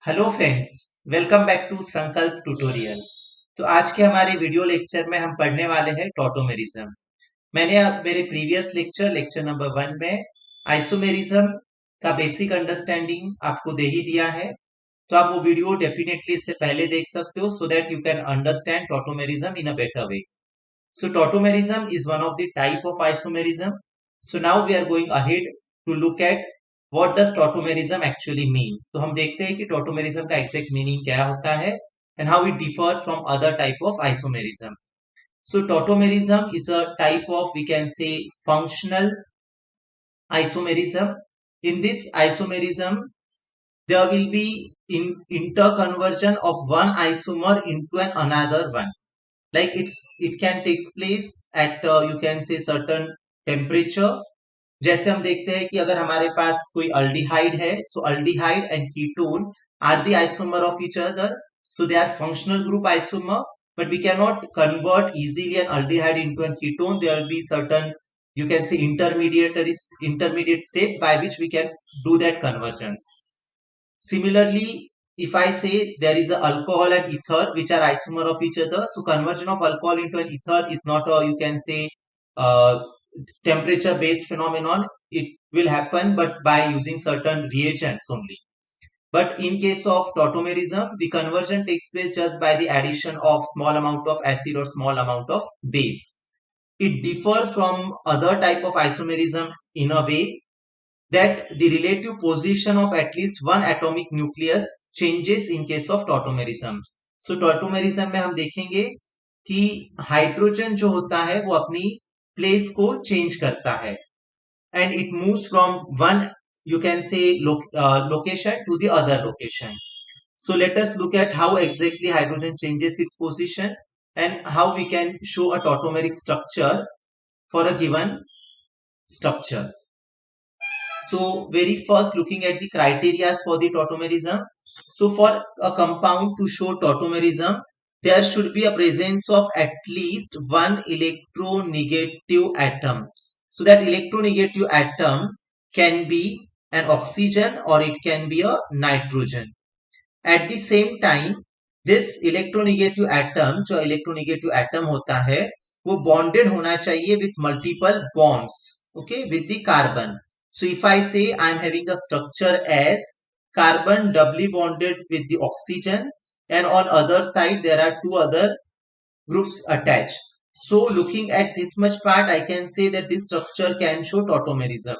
Hello friends, welcome back to Sankalp tutorial. तो आज के हमारे वीडियो लेक्चर में हम पढ़ने वाले हैं टॉटोमेरिज्म। मैंने अब मेरे प्रीवियस लेक्चर लेक्चर नंबर 1 में आइसोमेरिज्म का बेसिक अंडरस्टैंडिंग आपको दे ही दिया है। तो आप वो वीडियो डेफिनेटली इससे पहले देख सकते हो so that you can understand tautomerism in a better way. So tautomerism is one of the type of isomerism. So now we are going ahead to look at what does tautomerism actually mean. तो हम देखते हैं कि tautomerism का exact meaning क्या होता है and how it differ from other type of isomerism. So tautomerism is a type of, we can say, functional isomerism. In this isomerism, there will be interconversion of one isomer into an another one. Like it can takes place at you can say certain temperature. जैसे हम देखते हैं कि अगर हमारे पास कोई aldehyde है, so aldehyde and ketone are the isomer of each other, so they are functional group isomer, but we cannot convert easily an aldehyde into a ketone. There will be certain, you can say, intermediate step by which we can do that conversions. Similarly, if I say there is a alcohol and ether which are isomer of each other, so conversion of alcohol into an ether is not a, you can say, uh, temperature based phenomenon. It will happen but by using certain reagents only. But in case of tautomerism, the conversion takes place just by the addition of small amount of acid or small amount of base. It differs from other type of isomerism in a way that the relative position of at least one atomic nucleus changes in case of tautomerism. So tautomerism में हम देखेंगे कि hydrogen जो होता है वो अपनी place को चेंज करता है and it moves from one, you can say, location to the other location. So let us look at how exactly hydrogen changes its position and how we can show a tautomeric structure for a given structure. So very first looking at the criteria for the tautomerism. So for a compound to show tautomerism, there should be a presence of at least one electronegative atom. So that electronegative atom can be an oxygen or it can be a nitrogen. At the same time, this electronegative atom, जो electronegative atom होता है, वो bonded होना चाहिए with multiple bonds, okay, with the carbon. So if I say I am having a structure as carbon doubly bonded with the oxygen and on other side there are two other groups attached. So looking at this much part, I can say that this structure can show tautomerism.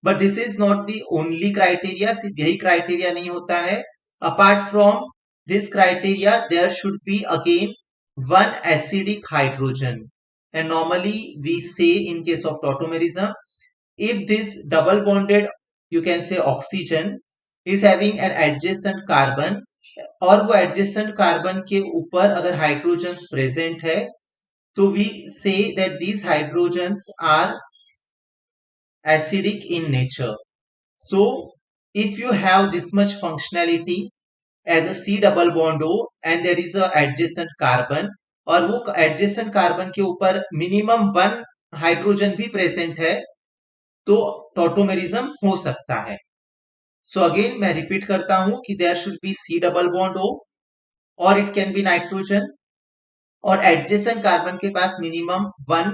But this is not the only criteria. सिर्फ यही criteria नहीं होता है. Apart from this criteria, there should be again one acidic hydrogen. And normally we say in case of tautomerism, if this double bonded, you can say, oxygen is having an adjacent carbon और वो adjacent carbon के ऊपर अगर hydrogens present है, तो we say that these hydrogens are acidic in nature. So if you have this much functionality as a C double bond O and there is a adjacent carbon और वो adjacent carbon के ऊपर minimum one hydrogen भी present है, तो tautomerism हो सकता है. So again मैं repeat करता हूं कि there should be C double bond O or it can be nitrogen और adjacent carbon के पास minimum one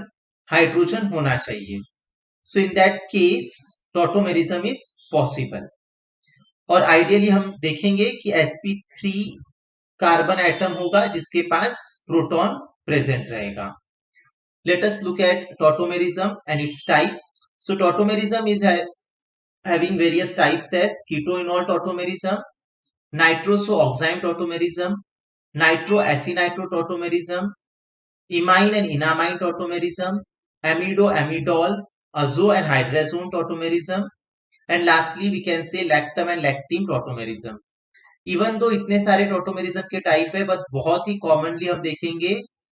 hydrogen होना चाहिए. So in that case tautomerism is possible. और आइडियली हम देखेंगे कि sp3 कार्बन एटम होगा जिसके पास प्रोटॉन प्रेजेंट रहेगा. Let us look at tautomerism and its type. So tautomerism is having various types as ketoenol tautomerism, nitroso-oxime tautomerism, nitroacinitro tautomerism, imine and enamine tautomerism, amido-amidol, azo and hydrazone tautomerism, and lastly we can say lactam and lactine tautomerism. Even though इतने सारे tautomerism के type है, but बहुत ही commonly हम देखेंगे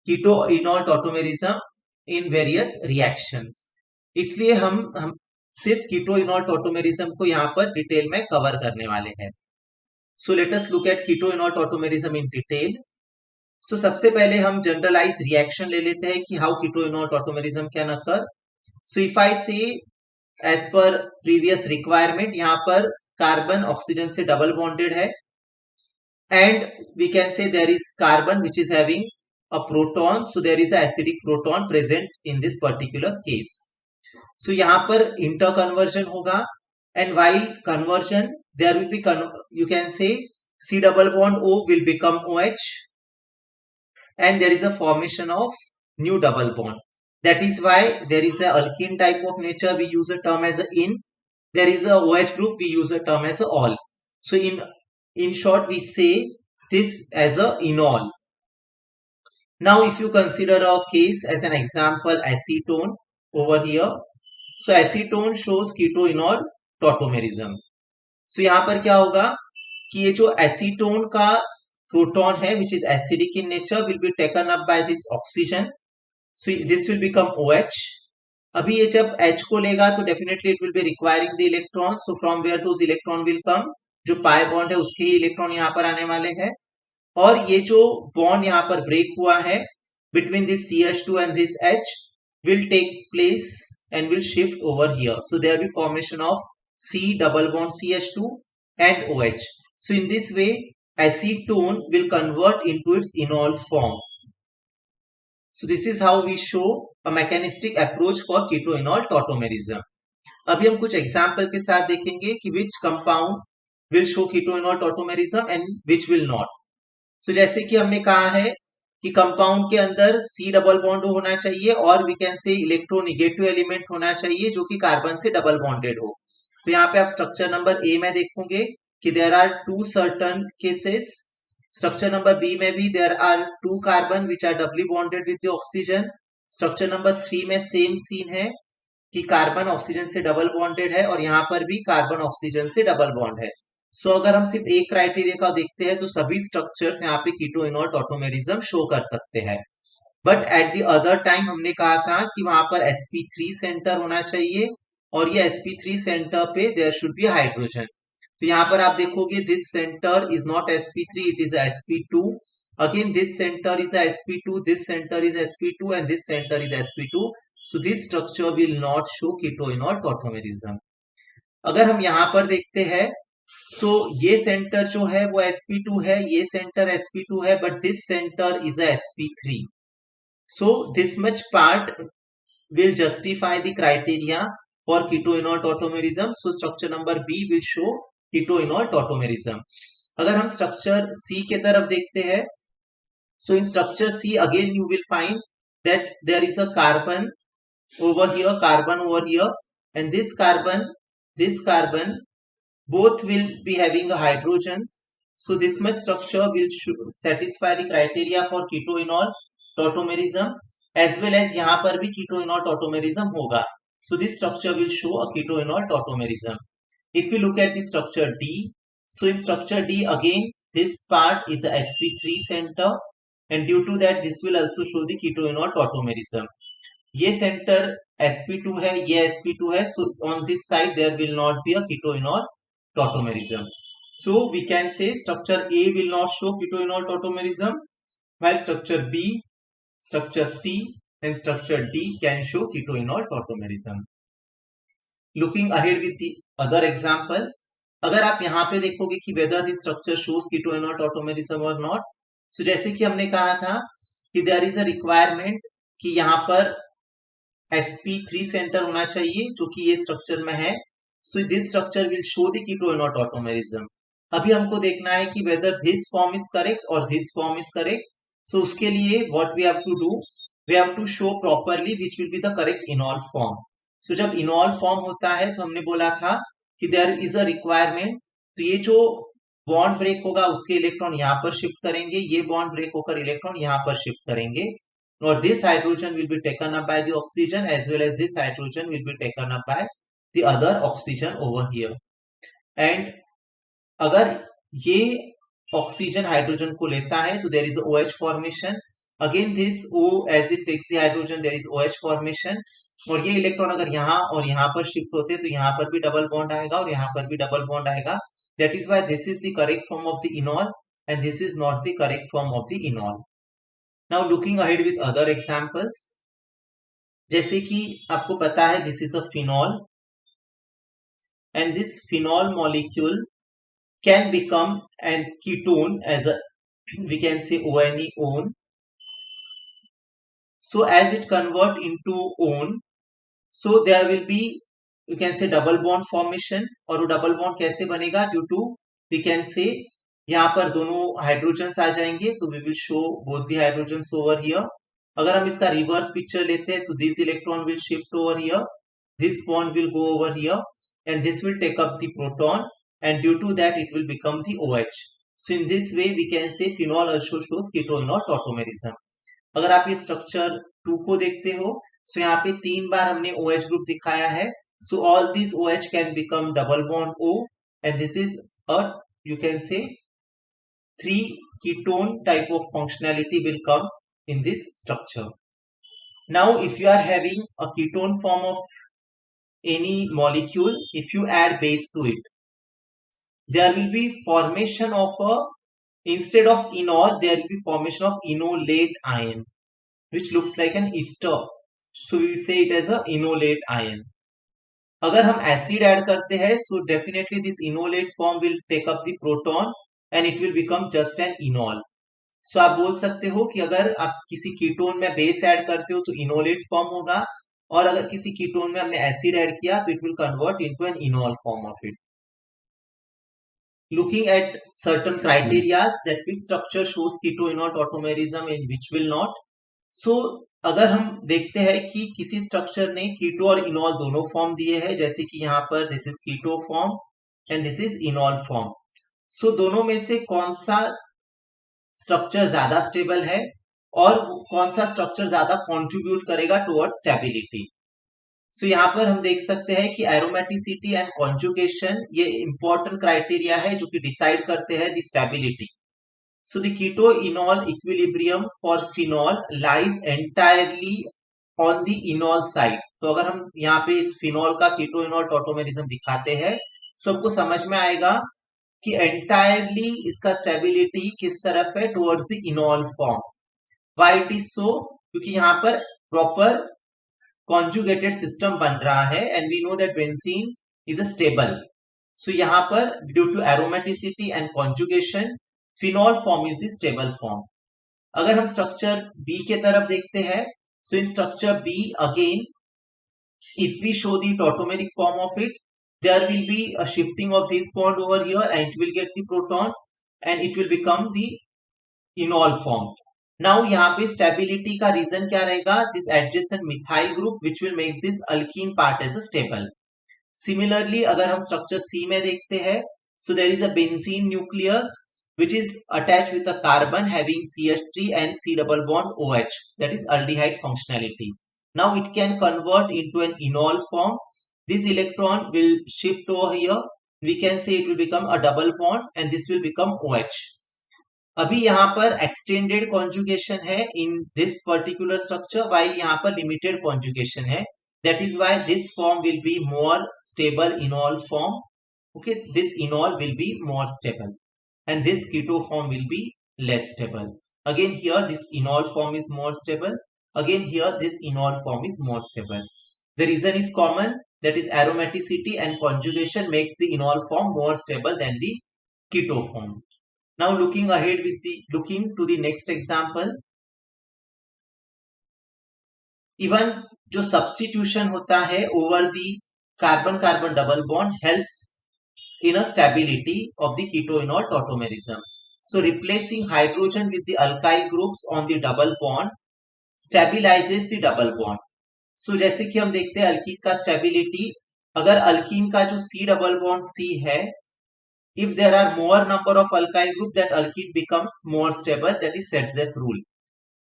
कीटोइनॉल tautomerism in various reactions. इसलिए हम सिर्फ कीटोइनॉल टॉटोमेरिज्म को यहाँ पर डिटेल में कवर करने वाले हैं. So let us look at keto enol tautomerism in detail. So सबसे पहले हम जनरलाइज रिएक्शन ले लेते हैं कि how keto enol tautomerism can occur. So if I say as per previous requirement, यहाँ पर कार्बन ऑक्सीजन से डबल बॉन्डेड है and we can say there is carbon which is having a proton, so there is a acidic proton present in this particular case. So यहाँ पर interconversion होगा, and while conversion there will be you can say C double bond O will become OH, and there is a formation of new double bond. That is why there is a alkene type of nature, we use a term as a in. There is a OH group, we use a term as a all. So in short, we say this as a enol. Now, if you consider a case as an example, acetone over here. So acetone shows keto-enol tautomerism. So यहाँ पर क्या होगा कि ये जो acetone का proton है, which is acidic in nature, will be taken up by this oxygen. So this will become OH. अभी ये जब H को लेगा तो definitely it will be requiring the electron. So from where those electron will come? जो pi bond है उसके ही electron यहाँ पर आने वाले हैं, और ये जो बॉन्ड यहाँ पर ब्रेक हुआ है between this CH2 and this H will take place and will shift over here. So there will be formation of C double bond CH2 and OH. So in this way, acetone will convert into its enol form. So this is how we show a mechanistic approach for keto-enol tautomerism. अभी हम कुछ example के साथ देखेंगे कि which compound will show keto-enol tautomerism and which will not. So जैसे कि हमने कहा है कि कंपाउंड के अंदर C डबल बॉन्ड होना चाहिए, और we can say electronegative element होना चाहिए जो कि कार्बन से डबल बॉन्डेड हो. तो यहाँ पे आप स्ट्रक्चर नंबर ए में देखोगे कि there are two certain cases. Structure number B में भी there are two carbon which are doubly bonded with the oxygen. Structure number 3 में सेम सीन है कि कार्बन ऑक्सीजन से डबल बॉन्डेड है, और यहाँ पर भी कार्बन ऑक्सीजन से डबल बॉन्ड है. सो अगर हम सिर्फ एक क्राइटेरिया का देखते हैं तो सभी स्ट्रक्चर्स यहाँ पे कीटो-एनोल टॉटोमेरिज्म शो कर सकते हैं. But at the other time हमने कहा था कि वहां पर sp3 सेंटर होना चाहिए, और ये sp3 सेंटर पे देयर शुड बी हाइड्रोजन. तो यहाँ पर आप देखोगे this centre is not sp3, it is sp2. Again this centre is sp2, this centre is sp2, and this centre is sp2. So this structure will not show keto enol tautomerism. अगर हम यहाँ पर देखते हैं, सो ये सेंटर जो है वो sp2 है, ये सेंटर sp2 है, but this centre is a sp3. So this much part will justify the criteria for keto-enol tautomerism. So structure number B will show keto-enol tautomerism. अगर हम स्ट्रक्चर C के तरफ देखते हैं, so in structure C again you will find that there is a carbon over here, and this carbon both will be having a hydrogens. So this much structure will satisfy the criteria for keto-enol tautomerism, as well as यहाँ पर भी keto-enol tautomerism होगा. So this structure will show a keto-enol tautomerism. If you look at the structure D, so in structure D again this part is a sp3 center, and due to that this will also show the keto-enol tautomerism. ये centre sp2 है, ये sp2 है, so on this side there will not be a keto-enol tautomerism. So we can say structure A will not show keto-enol tautomerism, while structure B, structure C and structure D can show keto-enol tautomerism. Looking ahead with the other example, अगर आप यहाँ पे देखोगे कि whether the structure shows keto-enol tautomerism or not, so जैसे कि हमने कहा था कि there is a requirement कि यहाँ पर sp3 सेंटर होना चाहिए जो कि ये स्ट्रक्चर में है. So this structure will show the keto-enol tautomerism. अभी हमको देखना है कि whether this form is correct or this form is correct. So उसके लिए what we have to do, we have to show properly which will be the correct enol form. So जब enol form होता है तो हमने बोला था कि there is a requirement, तो ये जो बॉन्ड ब्रेक होगा उसके इलेक्ट्रॉन यहाँ पर शिफ्ट करेंगे, ये बॉन्ड ब्रेक होकर इलेक्ट्रॉन यहाँ पर शिफ्ट करेंगे, और this hydrogen will be taken up by the oxygen, as well as this hydrogen will be taken up by the other oxygen over here. And अगर ये ऑक्सीजन हाइड्रोजन को लेता है तो there is OH formation. Again this O, as it takes the hydrogen, there is OH formation. और ये electron अगर यहाँ और यहाँ पर शिफ्ट होते हैं तो यहाँ पर भी डबल बॉन्ड आएगा और यहाँ पर भी डबल बॉन्ड आएगा. That is why this is the correct form of the enol and this is not the correct form of the enol. Now looking ahead with other examples, जैसे कि आपको पता है this is a phenol, and this phenol molecule can become an ketone as a, we can say, ONE. So as it convert into ON, so there will be, you can say, double bond formation. और वो double bond कैसे बनेगा? Due to, we can से, यहाँ पर दोनों hydrogens आ जाएंगे, तो we will show both the hydrogens over here. अगर हम इसका रिवर्स पिक्चर लेते हैं तो this electron will shift over here, this bond will go over here, and this will take up the proton, and due to that it will become the OH. So in this way we can say phenol also shows keto-enol tautomerism. अगर आप ये structure 2 को देखते हो, सो यहाँ पे 3 बार हमने OH group दिखाया है. So all this OH can become double bond O, and this is a, you can say, 3 ketone type of functionality will come in this structure. Now if you are having a ketone form of any molecule, if you add base to it, there will be formation of a, instead of enol, there will be formation of enolate ion, which looks like an ester. So we will say it as a enolate ion. अगर हम acid add करते हैं, so definitely this enolate form will take up the proton and it will become just an enol. So आप बोल सकते हो कि अगर आप किसी कीटोन में बेस ऐड करते हो तो इनोलेट फॉर्म होगा, और अगर किसी कीटोन में हमने एसिड ऐड किया तो it will convert into an enol form of it. Looking at certain criteria that which structure shows keto-enol tautomerism and which will not. So अगर हम देखते हैं कि किसी स्ट्रक्चर ने कीटो और इनॉल दोनों फॉर्म दिए हैं, जैसे कि यहाँ पर this is keto form and this is enol form. So दोनों में से कौन सा स्ट्रक्चर ज्यादा स्टेबल है और कौन सा स्ट्रक्चर ज्यादा कंट्रीब्यूट करेगा टुवर्ड्स स्टेबिलिटी. सो यहाँ पर हम देख सकते हैं कि एरोमेटिसिटी एंड कॉन्जुगेशन ये इंपॉर्टेंट क्राइटेरिया है जो कि डिसाइड करते हैं the stability. So the keto enol equilibrium for phenol lies entirely on the enol side. तो अगर हम यहाँ पे इस फिनॉल का कीटो इनॉल टॉटोमेरिज्म दिखाते हैं, सो आपको समझ में आएगा कि एंटायरली इसका स्टेबिलिटी किस तरफ है, towards the enol form. Why it is so? क्योंकि यहाँ पर प्रॉपर कॉन्जुगेटेड सिस्टम बन रहा है and we know that benzene is a stable. So यहाँ पर due to aromaticity and conjugation phenol form is the stable form. अगर हम स्ट्रक्चर बी के तरफ देखते हैं, so in structure B again if we show the tautomeric form of it, there will be a shifting of this bond over here and it will get the proton and it will become the enol form. Now यहाँ पे stability का reason क्या रहेगा? This adjacent methyl group which will make this alkene part as a stable. Similarly अगर हम structure C में देखते हैं, so there is a benzene nucleus which is attached with a carbon having CH3 and C double bond OH, that is aldehyde functionality. Now it can convert into an enol form. This electron will shift over here. We can say it will become a double bond and this will become OH. अभी यहाँ पर extended conjugation है in this particular structure, while यहाँ पर limited conjugation है. That is why this form will be more stable enol form. Okay, this enol will be more stable and this keto form will be less stable. Again here this enol form is more stable. Again here this enol form is more stable. The reason is common, that is aromaticity and conjugation makes the enol form more stable than the keto form. Now looking ahead with the looking to the next example. Even जो substitution होता है over the carbon carbon double bond helps in a stability of the keto-enol tautomerism. So replacing hydrogen with the alkyl groups on the double bond stabilizes the double bond. So जैसे कि हम देखते हैं alkyne का stability, अगर alkyne का जो C double bond C है, if there are more number of alkyl group that alkene becomes more stable, that is Setzeff rule.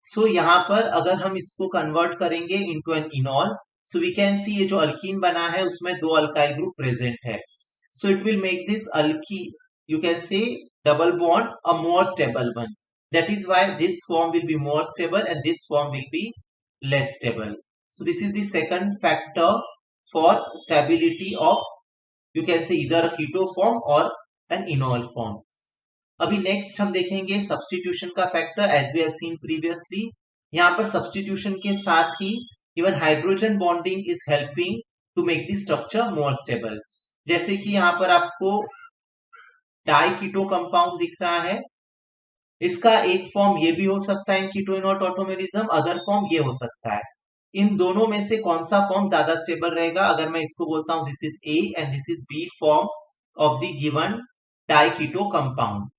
So यहाँ पर अगर हम इसको कन्वर्ट करेंगे into an enol, so we can see ये जो अल्कीन बना है उसमें 2 alkyl group present है. So it will make this alkene, you can say, double bond a more stable one. That is why this form will be more stable and this form will be less stable. So this is the second factor for stability of, you can say, either a keto form or an enol form. अभी next हम देखेंगे substitution का factor as we have seen previously. यहाँ पर substitution के साथ ही even hydrogen bonding is helping to make the structure more stable. जैसे कि यहाँ पर आपको डाई कीटो कंपाउंड दिख रहा है, इसका एक फॉर्म ये भी हो सकता है इन कीटोन टॉटोमेरिज्म, अदर फॉर्म ये हो सकता है। इन दोनों में से कौन सा फॉर्म ज्यादा स्टेबल रहेगा? अगर मैं इसको बोलता हूं this is A and this is B form of the given diketo compound.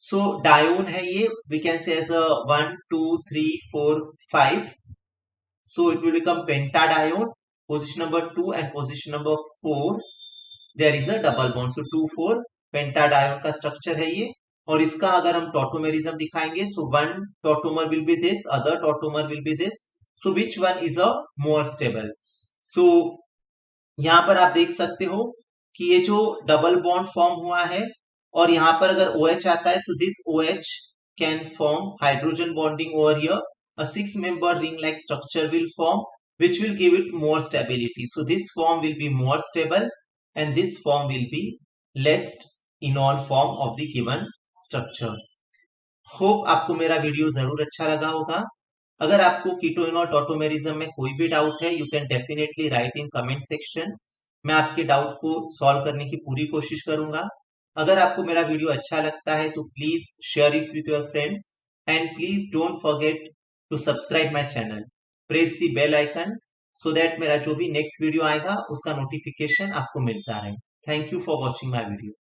So dione है ये, we can say as a 1 2 3 4 5, so it will become pentadione, position number 2 and position number 4 there is a double bond, so 2 4 pentadione का स्ट्रक्चर है ये। और इसका अगर हम टॉटोमेरिज्म दिखाएंगे, so one tautomer will be this, other tautomer will be this, so which one is a more stable? So यहां पर आप देख सकते हो कि ये जो डबल बॉन्ड फॉर्म हुआ है और यहां पर अगर OH आता है, so this OH can form hydrogen bonding over here, a 6-member ring-like structure will form, which will give it more stability. So this form will be more stable and this form will be less enol form of the given structure. Hope आपको मेरा video जरूर अच्छा लगा होगा। अगर आपको कीटोइनॉल tautomerism में कोई भी डाउट है, you can definitely right in comment section. मैं आपके डाउट को सॉल्व करने की पूरी कोशिश करूंगा। अगर आपको मेरा वीडियो अच्छा लगता है तो please share it with your friends and please don't forget to subscribe my channel, press the bell icon so that मेरा जो भी नेक्स्ट वीडियो आएगा उसका नोटिफिकेशन आपको मिलता रहे। Thank you for watching my video.